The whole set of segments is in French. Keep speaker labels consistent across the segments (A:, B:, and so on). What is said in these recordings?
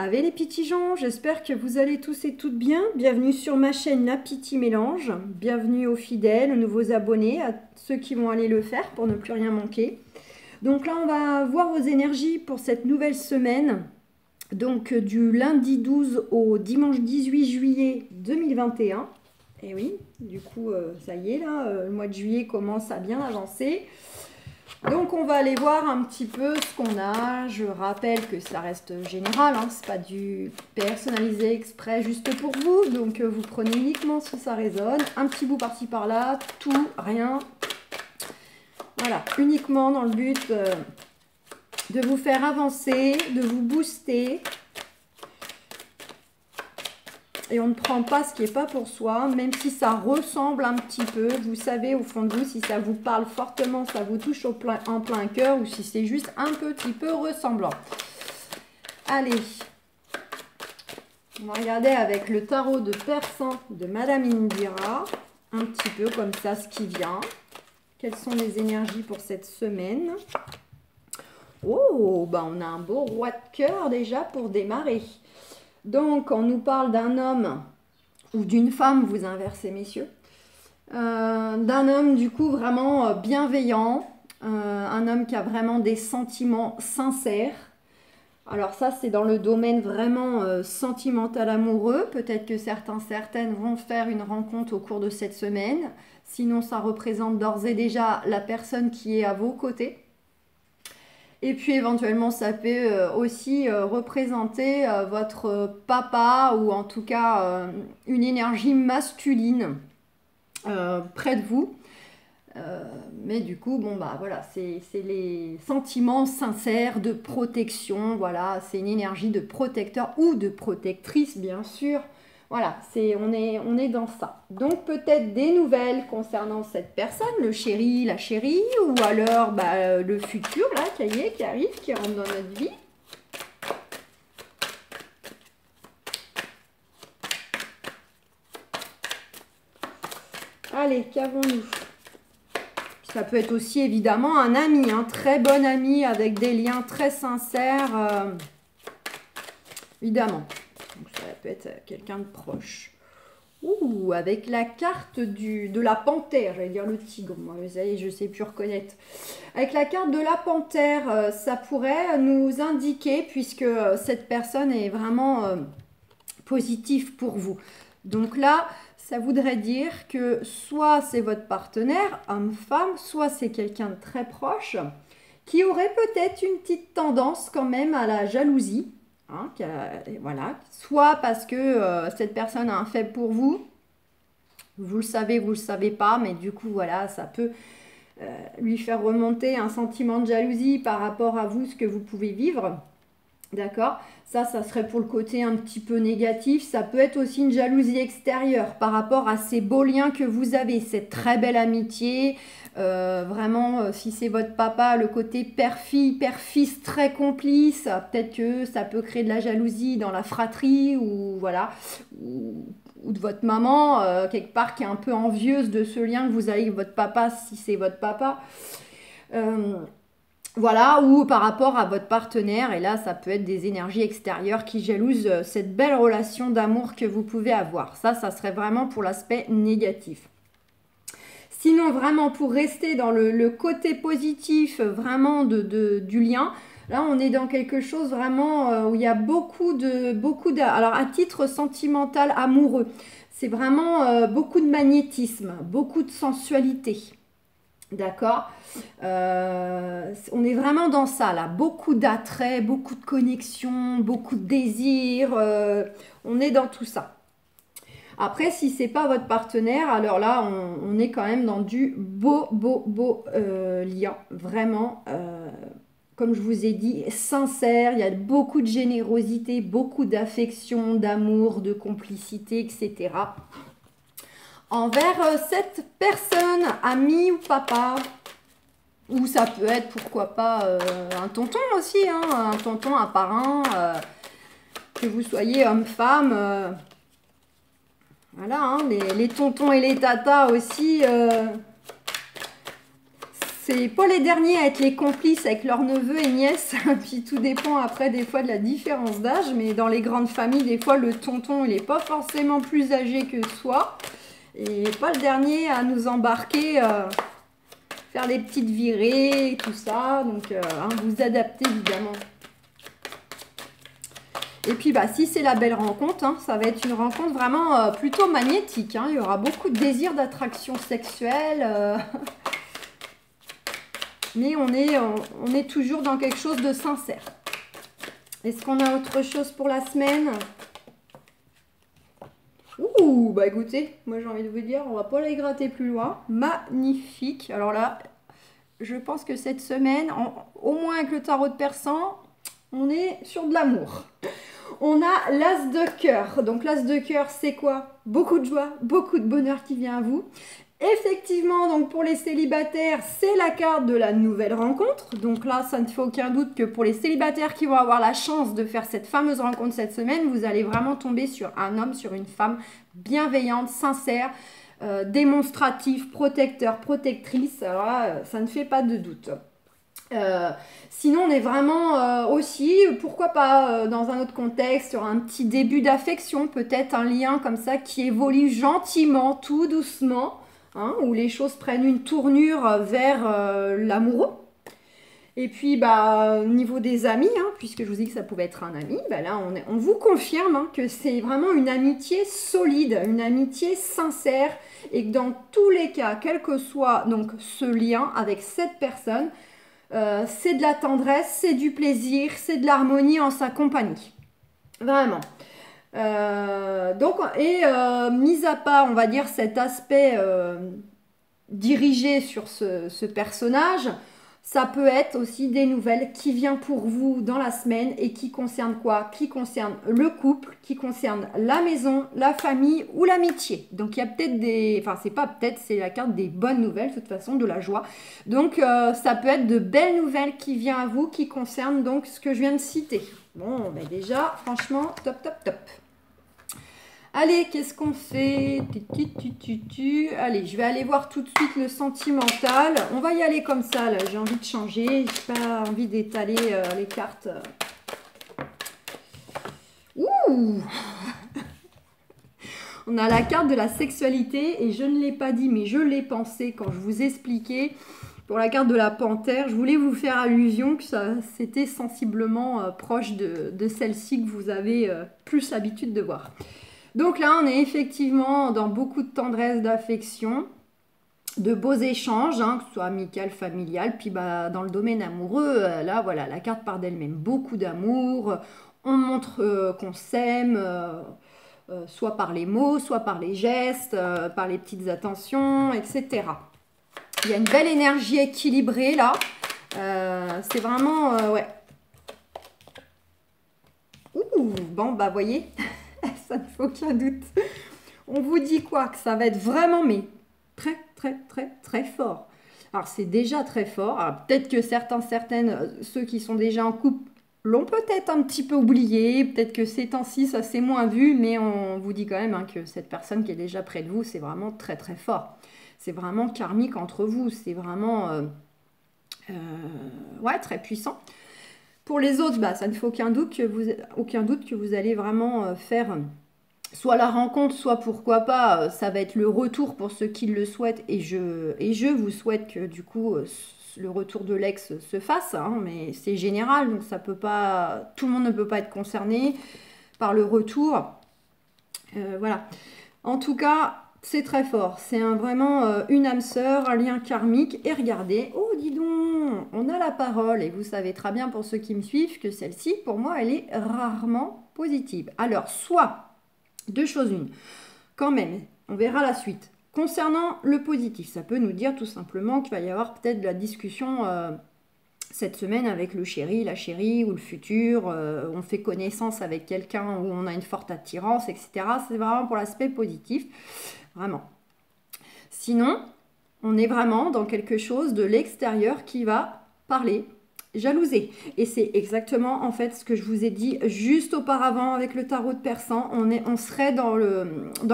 A: Ave les petits gens, j'espère que vous allez tous et toutes bien. Bienvenue sur ma chaîne La Petite Mélange. Bienvenue aux fidèles, aux nouveaux abonnés, à ceux qui vont aller le faire pour ne plus rien manquer. Donc là, on va voir vos énergies pour cette nouvelle semaine. Donc du lundi 12 au dimanche 18 juillet 2021. Et oui, du coup, ça y est là, le mois de juillet commence à bien avancer. Donc on va aller voir un petit peu ce qu'on a. Je rappelle que ça reste général, hein, c'est pas du personnalisé exprès juste pour vous. Donc vous prenez uniquement si ça résonne. Un petit bout par-ci par-là, tout, rien. Voilà, uniquement dans le but de vous faire avancer, de vous booster. Et on ne prend pas ce qui n'est pas pour soi, même si ça ressemble un petit peu. Vous savez au fond de vous si ça vous parle fortement, ça vous touche en plein cœur ou si c'est juste un petit peu ressemblant. Allez, on va regarder avec le tarot de Persan de Madame Indira, un petit peu comme ça ce qui vient. Quelles sont les énergies pour cette semaine? Oh, bah on a un beau roi de cœur déjà pour démarrer. Donc, on nous parle d'un homme ou d'une femme, vous inversez messieurs, d'un homme du coup vraiment bienveillant, un homme qui a vraiment des sentiments sincères. Alors ça, c'est dans le domaine vraiment sentimental amoureux. Peut-être que certaines vont faire une rencontre au cours de cette semaine. Sinon, ça représente d'ores et déjà la personne qui est à vos côtés. Et puis éventuellement, ça peut aussi représenter votre papa ou en tout cas une énergie masculine près de vous. Mais du coup, bon bah voilà, c'est les sentiments sincères de protection. Voilà, c'est une énergie de protecteur ou de protectrice, bien sûr. Voilà, on est dans ça. Donc peut-être des nouvelles concernant cette personne, le chéri, la chérie, ou alors bah, le futur là, qui arrive, qui rentre dans notre vie. Allez, qu'avons-nous? Ça peut être aussi évidemment un ami, un très bon ami avec des liens très sincères, évidemment. Donc ça peut être quelqu'un de proche. Ouh, avec la carte de la panthère, j'allais dire le tigre, moi, vous savez, je ne sais plus reconnaître. Avec la carte de la panthère, ça pourrait nous indiquer, puisque cette personne est vraiment positive pour vous. Donc là, ça voudrait dire que soit c'est votre partenaire, homme-femme, soit c'est quelqu'un de très proche, qui aurait peut-être une petite tendance quand même à la jalousie. Hein, voilà. Soit parce que cette personne a un faible pour vous, vous le savez pas, mais du coup voilà, ça peut lui faire remonter un sentiment de jalousie par rapport à vous, ce que vous pouvez vivre. D'accord? Ça serait pour le côté un petit peu négatif. Ça peut être aussi une jalousie extérieure par rapport à ces beaux liens que vous avez, cette très belle amitié. Vraiment, si c'est votre papa, le côté père-fille, père-fils très complice, peut-être que ça peut créer de la jalousie dans la fratrie ou voilà, ou de votre maman, quelque part qui est un peu envieuse de ce lien que vous avez avec votre papa, si c'est votre papa. Voilà, ou par rapport à votre partenaire, et là ça peut être des énergies extérieures qui jalousent cette belle relation d'amour que vous pouvez avoir. Ça serait vraiment pour l'aspect négatif. Sinon, vraiment pour rester dans le côté positif vraiment du lien, là on est dans quelque chose vraiment où il y a beaucoup de alors à titre sentimental, amoureux, c'est vraiment beaucoup de magnétisme, beaucoup de sensualité. D'accord, on est vraiment dans ça là, beaucoup d'attrait, beaucoup de connexion, beaucoup de désir, on est dans tout ça. Après, si c'est pas votre partenaire, alors là, on est quand même dans du beau lien, vraiment, comme je vous ai dit, sincère, il y a beaucoup de générosité, beaucoup d'affection, d'amour, de complicité, etc. Envers cette personne, ami ou papa, ou ça peut être, pourquoi pas, un tonton aussi, hein, un tonton, un parrain, que vous soyez homme-femme, voilà, hein, les tontons et les tatas aussi, c'est pas les derniers à être les complices avec leurs neveux et nièces. Puis tout dépend après des fois de la différence d'âge. Mais dans les grandes familles, des fois le tonton il n'est pas forcément plus âgé que soi. Et pas le dernier à nous embarquer, faire des petites virées, tout ça. Donc vous adaptez évidemment. Et puis, bah, si c'est la belle rencontre, hein, ça va être une rencontre vraiment plutôt magnétique. Hein. Il y aura beaucoup de désir d'attraction sexuelle. Mais on est toujours dans quelque chose de sincère. Est-ce qu'on a autre chose pour la semaine? Ouh, bah écoutez, moi j'ai envie de vous dire, on va pas les gratter plus loin. Magnifique. Alors là, je pense que cette semaine, au moins avec le tarot de Persan, on est sur de l'amour. On a l'as de cœur. Donc l'as de cœur, c'est quoi? Beaucoup de joie, beaucoup de bonheur qui vient à vous. Effectivement, donc pour les célibataires, c'est la carte de la nouvelle rencontre. Donc là, ça ne fait aucun doute que pour les célibataires qui vont avoir la chance de faire cette fameuse rencontre cette semaine, vous allez vraiment tomber sur un homme, sur une femme bienveillante, sincère, démonstrative, protecteur, protectrice. Alors là, ça ne fait pas de doute. Sinon, on est vraiment aussi, pourquoi pas dans un autre contexte, sur un petit début d'affection, peut-être un lien comme ça qui évolue gentiment, tout doucement, hein, où les choses prennent une tournure vers l'amoureux. Et puis, bah, au niveau des amis, hein, puisque je vous dis que ça pouvait être un ami, bah là, on vous confirme hein, que c'est vraiment une amitié solide, une amitié sincère, et que dans tous les cas, quel que soit donc ce lien avec cette personne, c'est de la tendresse, c'est du plaisir, c'est de l'harmonie en sa compagnie. Vraiment. Donc, mis à part, on va dire, cet aspect dirigé sur ce personnage, ça peut être aussi des nouvelles qui viennent pour vous dans la semaine et qui concernent quoi? Qui concernent le couple, qui concernent la maison, la famille ou l'amitié. Donc il y a peut-être des... Enfin c'est pas peut-être, c'est la carte des bonnes nouvelles, de toute façon, de la joie. Donc ça peut être de belles nouvelles qui viennent à vous, qui concernent donc ce que je viens de citer. Bon, ben déjà, franchement, top, top, top. Allez, qu'est-ce qu'on fait? Allez, je vais aller voir tout de suite le sentimental. On va y aller comme ça, là. J'ai envie de changer. J'ai pas envie d'étaler les cartes. Ouh! On a la carte de la sexualité et je ne l'ai pas dit, mais je l'ai pensé quand je vous expliquais. Pour la carte de la panthère, je voulais vous faire allusion que c'était sensiblement proche de celle-ci que vous avez plus l'habitude de voir. Donc là, on est effectivement dans beaucoup de tendresse, d'affection, de beaux échanges, hein, que ce soit amical, familial. Puis bah, dans le domaine amoureux, là, voilà, la carte part d'elle-même. Beaucoup d'amour, on montre qu'on s'aime, soit par les mots, soit par les gestes, par les petites attentions, etc. Il y a une belle énergie équilibrée là. C'est vraiment, ouais. Ouh, bon, bah voyez. Ça ne fait aucun doute. On vous dit quoi? Que ça va être vraiment, mais très, très, très, très fort. Alors, c'est déjà très fort. Peut-être que certaines, ceux qui sont déjà en couple, l'ont peut-être un petit peu oublié. Peut-être que ces temps-ci, ça s'est moins vu. Mais on vous dit quand même hein, que cette personne qui est déjà près de vous, c'est vraiment très, très fort. C'est vraiment karmique entre vous. C'est vraiment ouais, très puissant. Pour les autres, bah, ça ne fait aucun doute que vous allez vraiment faire soit la rencontre, soit pourquoi pas, ça va être le retour pour ceux qui le souhaitent. Et je vous souhaite que du coup, le retour de l'ex se fasse. Hein, mais c'est général, donc ça peut pas, tout le monde ne peut pas être concerné par le retour. Voilà. En tout cas, c'est très fort. C'est vraiment une âme sœur, un lien karmique. Et regardez, oh dis donc, on a la parole. Et vous savez très bien pour ceux qui me suivent que celle-ci, pour moi, elle est rarement positive. Alors, soit, deux choses une, quand même, on verra la suite. Concernant le positif, ça peut nous dire tout simplement qu'il va y avoir peut-être de la discussion cette semaine avec le chéri, la chérie ou le futur. On fait connaissance avec quelqu'un où on a une forte attirance, etc. C'est vraiment pour l'aspect positif. Vraiment. Sinon, on est vraiment dans quelque chose de l'extérieur qui va parler, jalouser. Et c'est exactement en fait ce que je vous ai dit juste auparavant avec le tarot de Persan. On serait dans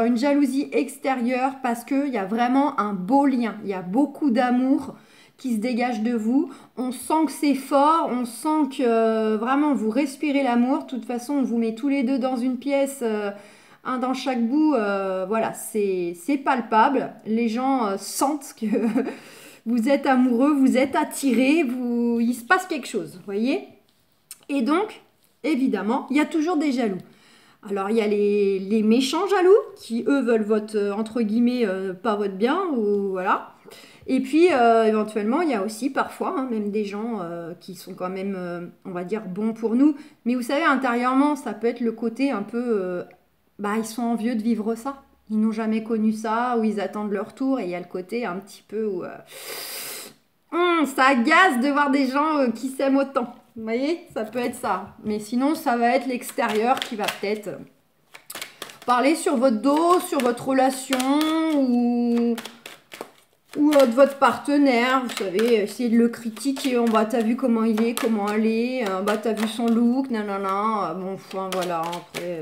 A: une jalousie extérieure parce qu'il y a vraiment un beau lien. Il y a beaucoup d'amour qui se dégage de vous. On sent que c'est fort, on sent que vraiment vous respirez l'amour. De toute façon, on vous met tous les deux dans une pièce, un dans chaque bout. Voilà, c'est palpable. Les gens sentent que vous êtes amoureux, vous êtes attirés, il se passe quelque chose, vous voyez? Et donc, évidemment, il y a toujours des jaloux. Alors, il y a les méchants jaloux qui, eux, veulent votre, entre guillemets, pas votre bien, ou voilà. Et puis, éventuellement, il y a aussi parfois, hein, même des gens qui sont quand même, on va dire, bons pour nous. Mais vous savez, intérieurement, ça peut être le côté un peu, ils sont envieux de vivre ça. Ils n'ont jamais connu ça, ou ils attendent leur tour. Et il y a le côté un petit peu où ça agace de voir des gens qui s'aiment autant. Vous voyez, ça peut être ça. Mais sinon, ça va être l'extérieur qui va peut-être parler sur votre dos, sur votre relation ou de votre partenaire. Vous savez, essayer de le critiquer. T'as vu comment il est, comment elle est. T'as vu son look, nanana. Bon, enfin, voilà. Après,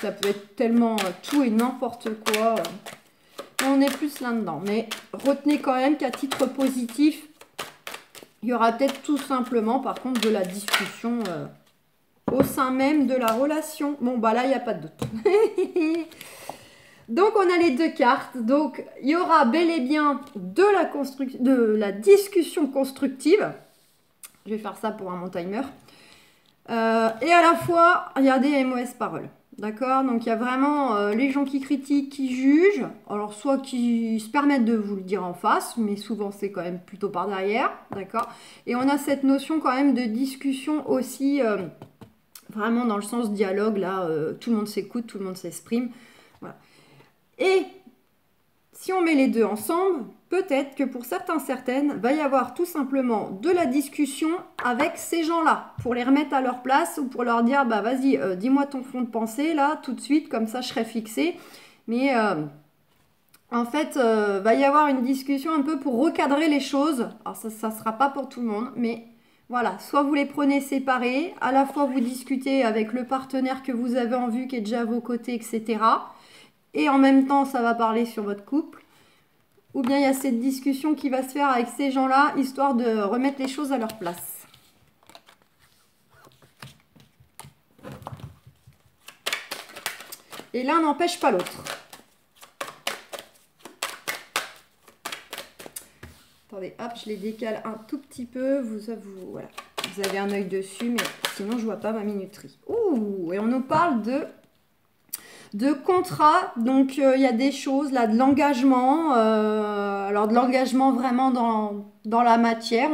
A: ça peut être tellement tout et n'importe quoi. On est plus là-dedans. Mais retenez quand même qu'à titre positif, il y aura peut-être tout simplement, par contre, de la discussion au sein même de la relation. Bon, là, il n'y a pas de doute. Donc, on a les deux cartes. Donc, il y aura bel et bien de la discussion constructive. Je vais faire ça pour mon timer. Et à la fois, il y a des mauvaises paroles. D'accord? Donc, il y a vraiment les gens qui critiquent, qui jugent. Alors, soit qui se permettent de vous le dire en face, mais souvent, c'est quand même plutôt par derrière. D'accord? Et on a cette notion quand même de discussion aussi, vraiment dans le sens dialogue. Là, tout le monde s'écoute, tout le monde s'exprime. Voilà. Et si on met les deux ensemble, peut-être que pour certaines, va y avoir tout simplement de la discussion avec ces gens-là, pour les remettre à leur place ou pour leur dire, vas-y, dis-moi ton fond de pensée, là, tout de suite, comme ça je serai fixée. Mais en fait, va y avoir une discussion un peu pour recadrer les choses. Alors ça ne sera pas pour tout le monde, mais voilà, soit vous les prenez séparés, à la fois vous discutez avec le partenaire que vous avez en vue, qui est déjà à vos côtés, etc. Et en même temps, ça va parler sur votre couple. Ou bien il y a cette discussion qui va se faire avec ces gens-là, histoire de remettre les choses à leur place. Et l'un n'empêche pas l'autre. Attendez, hop, je les décale un tout petit peu. Voilà. Vous avez un œil dessus, mais sinon je ne vois pas ma minuterie. Ouh, et on nous parle de contrat. Donc il y a des choses là, de l'engagement. Alors de l'engagement vraiment dans la matière.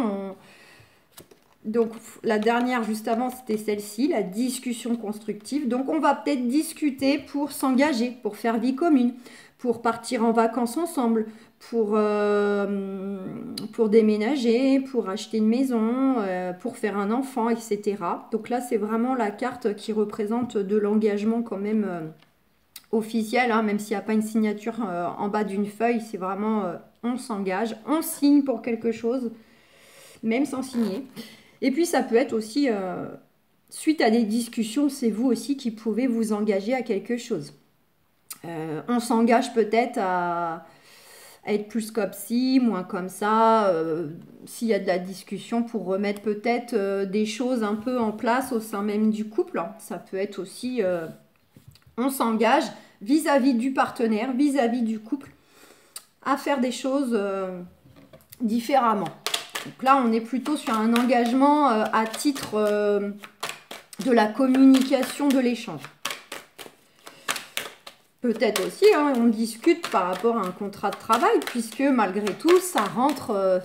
A: Donc la dernière juste avant, c'était celle-ci, la discussion constructive. Donc on va peut-être discuter pour s'engager, pour faire vie commune, pour partir en vacances ensemble, pour déménager, pour acheter une maison, pour faire un enfant, etc. Donc là, c'est vraiment la carte qui représente de l'engagement quand même officiel, hein, même s'il n'y a pas une signature en bas d'une feuille. C'est vraiment, on s'engage, on signe pour quelque chose, même sans signer. Et puis, ça peut être aussi, suite à des discussions, c'est vous aussi qui pouvez vous engager à quelque chose. On s'engage peut-être à être plus comme ci, moins comme ça, s'il y a de la discussion pour remettre peut-être des choses un peu en place au sein même du couple. Ça peut être aussi, on s'engage vis-à-vis du partenaire, vis-à-vis du couple, à faire des choses différemment. Donc là, on est plutôt sur un engagement à titre de la communication, de l'échange. Peut-être aussi, hein, on discute par rapport à un contrat de travail, puisque malgré tout, ça rentre,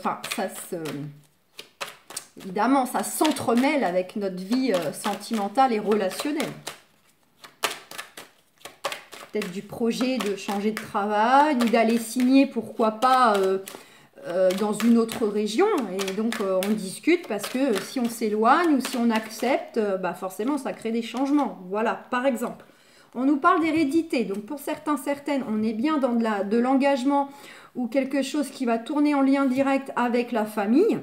A: évidemment, ça s'entremêle avec notre vie sentimentale et relationnelle. Peut-être du projet de changer de travail, ou d'aller signer, pourquoi pas, dans une autre région. Et donc, on discute parce que si on s'éloigne ou si on accepte, forcément, ça crée des changements. Voilà, par exemple. On nous parle d'hérédité. Donc, pour certaines, on est bien dans de l'engagement ou quelque chose qui va tourner en lien direct avec la famille.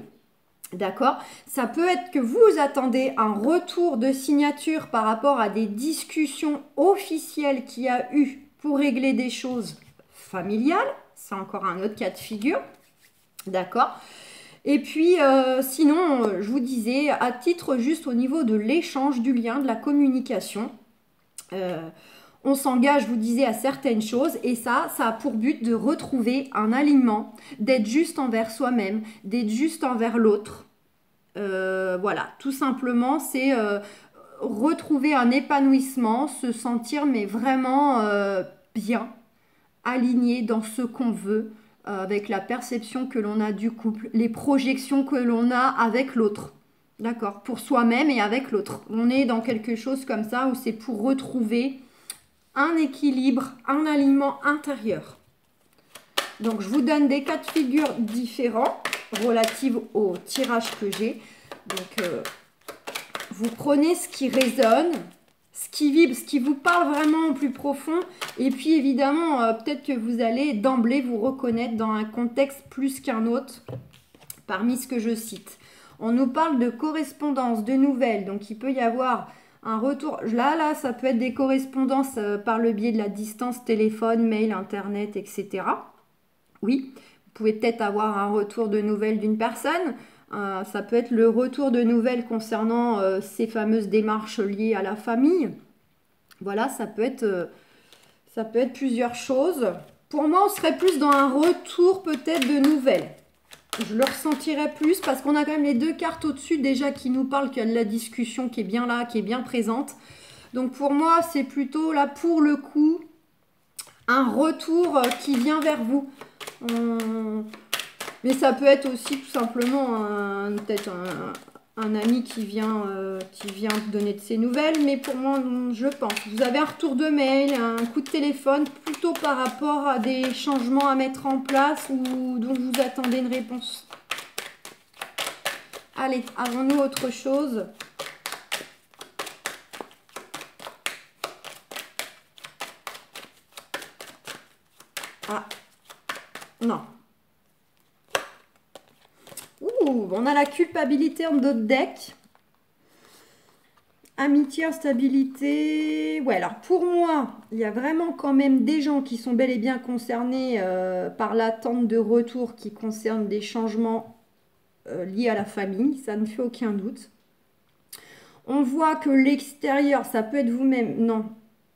A: D'accord? Ça peut être que vous attendez un retour de signature par rapport à des discussions officielles qu'il y a eu pour régler des choses familiales. C'est encore un autre cas de figure. D'accord? Et puis, sinon, je vous disais, à titre juste au niveau de l'échange, du lien, de la communication, on s'engage, je vous disais, à certaines choses et ça a pour but de retrouver un alignement, d'être juste envers soi-même, d'être juste envers l'autre. Voilà, tout simplement, c'est retrouver un épanouissement, se sentir mais vraiment bien, aligné dans ce qu'on veut, avec la perception que l'on a du couple, les projections que l'on a avec l'autre. D'accord, pour soi-même et avec l'autre. On est dans quelque chose comme ça où c'est pour retrouver un équilibre, un alignement intérieur. Donc, je vous donne des cas de figure différents relatifs au tirage que j'ai. Donc, vous prenez ce qui résonne, ce qui vibre, ce qui vous parle vraiment au plus profond. Et puis, évidemment, peut-être que vous allez d'emblée vous reconnaître dans un contexte plus qu'un autre parmi ce que je cite. On nous parle de correspondance, de nouvelles. Donc, il peut y avoir un retour. Là, ça peut être des correspondances par le biais de la distance, téléphone, mail, internet, etc. Oui, vous pouvez peut-être avoir un retour de nouvelles d'une personne. Ça peut être le retour de nouvelles concernant ces fameuses démarches liées à la famille. Voilà, ça peut être plusieurs choses. Pour moi, on serait plus dans un retour peut-être de nouvelles. Je le ressentirais plus parce qu'on a quand même les deux cartes au-dessus déjà qui nous parlent qu'il y a de la discussion qui est bien là, qui est bien présente. Donc pour moi, c'est plutôt là pour le coup un retour qui vient vers vous. Mais ça peut être aussi tout simplement peut-être un ami qui vient donner de ses nouvelles. Mais pour moi, je pense. Vous avez un retour de mail, un coup de téléphone, plutôt par rapport à des changements à mettre en place ou dont vous attendez une réponse. Allez, avons-nous autre chose ? Ah, non. Ouh, on a la culpabilité en d'autres decks. Amitié, instabilité. Ouais, alors pour moi, il y a vraiment quand même des gens qui sont bel et bien concernés par l'attente de retour qui concerne des changements liés à la famille. Ça ne fait aucun doute. On voit que l'extérieur, ça peut être vous-même. Non,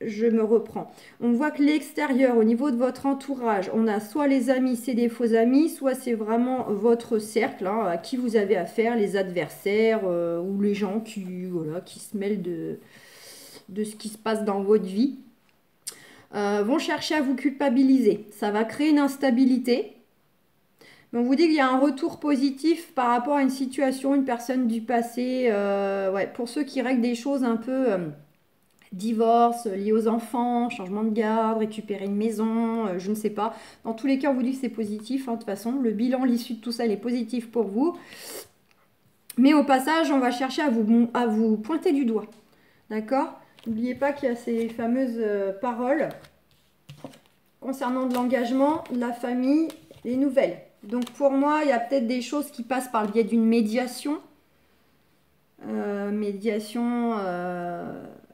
A: je me reprends. On voit que l'extérieur, au niveau de votre entourage, on a soit les amis, c'est des faux amis, soit c'est vraiment votre cercle à qui vous avez affaire, les adversaires ou les gens qui se mêlent de ce qui se passe dans votre vie. Vont chercher à vous culpabiliser. Ça va créer une instabilité. On vous dit qu'il y a un retour positif par rapport à une situation, une personne du passé. Ouais, pour ceux qui règlent des choses un peu divorce, lié aux enfants, changement de garde, récupérer une maison, je ne sais pas. Dans tous les cas, on vous dit que c'est positif. De toute façon, le bilan, l'issue de tout ça, il est positif pour vous. Mais au passage, on va chercher à vous pointer du doigt. D'accord ? N'oubliez pas qu'il y a ces fameuses paroles concernant de l'engagement, la famille, les nouvelles. Donc pour moi, il y a peut-être des choses qui passent par le biais d'une médiation.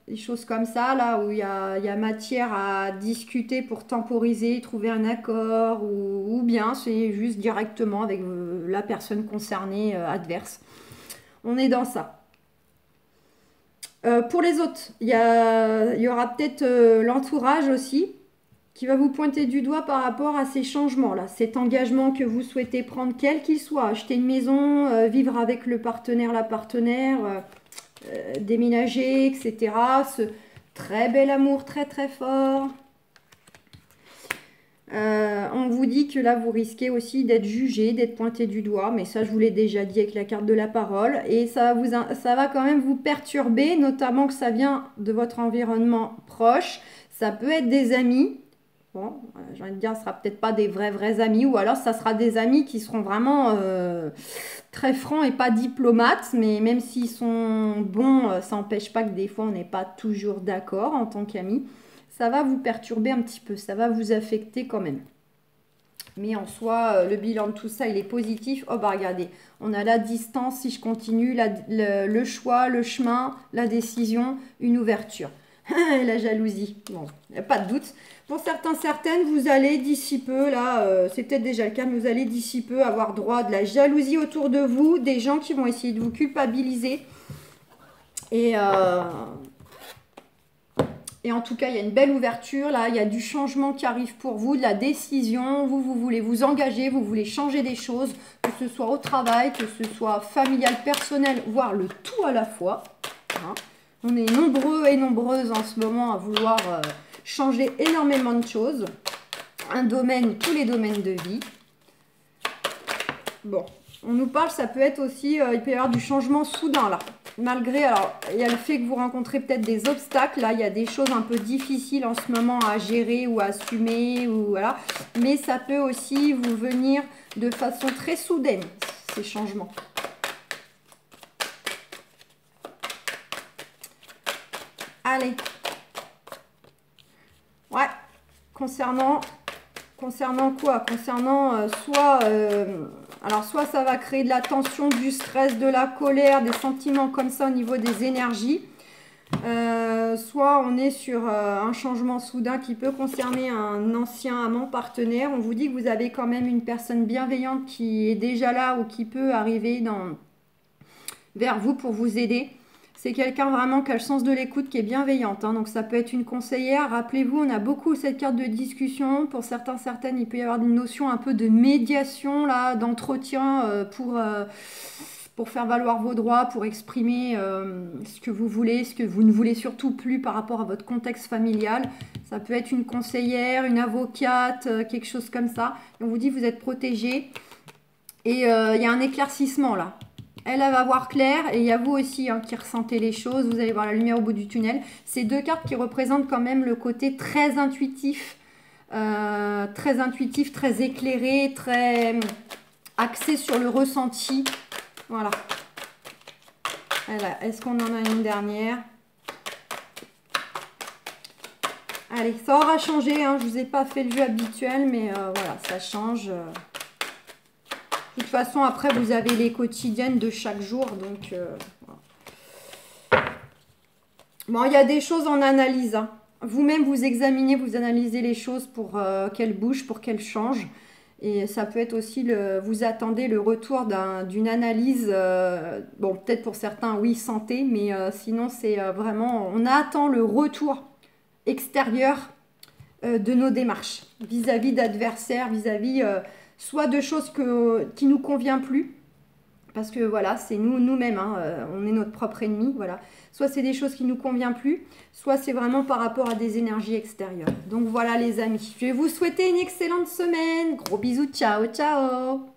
A: Des choses comme ça, là où il y a matière à discuter pour temporiser, trouver un accord, ou bien c'est juste directement avec la personne concernée adverse. On est dans ça. Pour les autres, il y aura peut-être l'entourage aussi, qui va vous pointer du doigt par rapport à ces changements-là, cet engagement que vous souhaitez prendre, quel qu'il soit, acheter une maison, vivre avec le partenaire, la partenaire, déménager, etc. Ce très bel amour, très très fort. On vous dit que là, vous risquez aussi d'être jugé, d'être pointé du doigt, mais ça, je vous l'ai déjà dit avec la carte de la parole, et ça va quand même vous perturber, notamment que ça vient de votre environnement proche. Ça peut être des amis. Bon, j'ai envie de dire, ce ne sera peut-être pas des vrais amis, ou alors ça sera des amis qui seront vraiment très francs et pas diplomates, mais même s'ils sont bons, ça n'empêche pas que des fois on n'est pas toujours d'accord en tant qu'amis. Ça va vous perturber un petit peu, ça va vous affecter quand même. Mais en soi, le bilan de tout ça, il est positif. Oh bah regardez, on a la distance, si je continue, le choix, le chemin, la décision, une ouverture. La jalousie. Bon, il n'y a pas de doute. Pour certains, certaines, vous allez d'ici peu, là, c'est peut-être déjà le cas, mais vous allez d'ici peu avoir droit à de la jalousie autour de vous, des gens qui vont essayer de vous culpabiliser. Et en tout cas, il y a une belle ouverture, là, il y a du changement qui arrive pour vous, de la décision, vous voulez vous engager, vous voulez changer des choses, que ce soit au travail, que ce soit familial, personnel, voire le tout à la fois. Hein. On est nombreux et nombreuses en ce moment à vouloir changer énormément de choses. Un domaine, tous les domaines de vie. Bon, on nous parle, ça peut être aussi, il peut y avoir du changement soudain là. Malgré, alors, il y a le fait que vous rencontrez peut-être des obstacles. Là, il y a des choses un peu difficiles en ce moment à gérer ou à assumer. Ou, voilà. Mais ça peut aussi vous venir de façon très soudaine, ces changements. Allez. Ouais. Concernant quoi? Concernant alors soit ça va créer de la tension, du stress, de la colère, des sentiments comme ça au niveau des énergies. Soit on est sur un changement soudain qui peut concerner un ancien amant partenaire. On vous dit que vous avez quand même une personne bienveillante qui est déjà là ou qui peut arriver vers vous pour vous aider. C'est quelqu'un vraiment qui a le sens de l'écoute, qui est bienveillante. Hein. Donc ça peut être une conseillère. Rappelez-vous, on a beaucoup cette carte de discussion. Pour certains, certaines, il peut y avoir une notion un peu de médiation, là, d'entretien pour faire valoir vos droits, pour exprimer ce que vous voulez, ce que vous ne voulez surtout plus par rapport à votre contexte familial. Ça peut être une conseillère, une avocate, quelque chose comme ça. Et on vous dit que vous êtes protégé. Et il y a un éclaircissement là. Elle va voir clair et il y a vous aussi qui ressentez les choses. Vous allez voir la lumière au bout du tunnel. C'est deux cartes qui représentent quand même le côté très intuitif, très éclairé, très axé sur le ressenti. Voilà. Est-ce qu'on en a une dernière? Allez, ça aura changé. Hein. Je ne vous ai pas fait le jeu habituel, mais voilà, ça change. De toute façon, après, vous avez les quotidiennes de chaque jour. Donc, voilà. Bon, il y a des choses en analyse. Hein. Vous-même, vous examinez, vous analysez les choses pour qu'elles bougent, pour qu'elles changent. Et ça peut être aussi, vous attendez le retour d'une analyse, bon, peut-être pour certains, oui, santé, mais sinon, c'est vraiment, on attend le retour extérieur de nos démarches vis-à-vis d'adversaires, vis-à-vis soit de choses qui nous convient plus, parce que voilà, c'est nous-mêmes, hein, on est notre propre ennemi, voilà. Soit c'est des choses qui nous conviennent plus, soit c'est vraiment par rapport à des énergies extérieures. Donc voilà les amis, je vais vous souhaiter une excellente semaine. Gros bisous, ciao, ciao.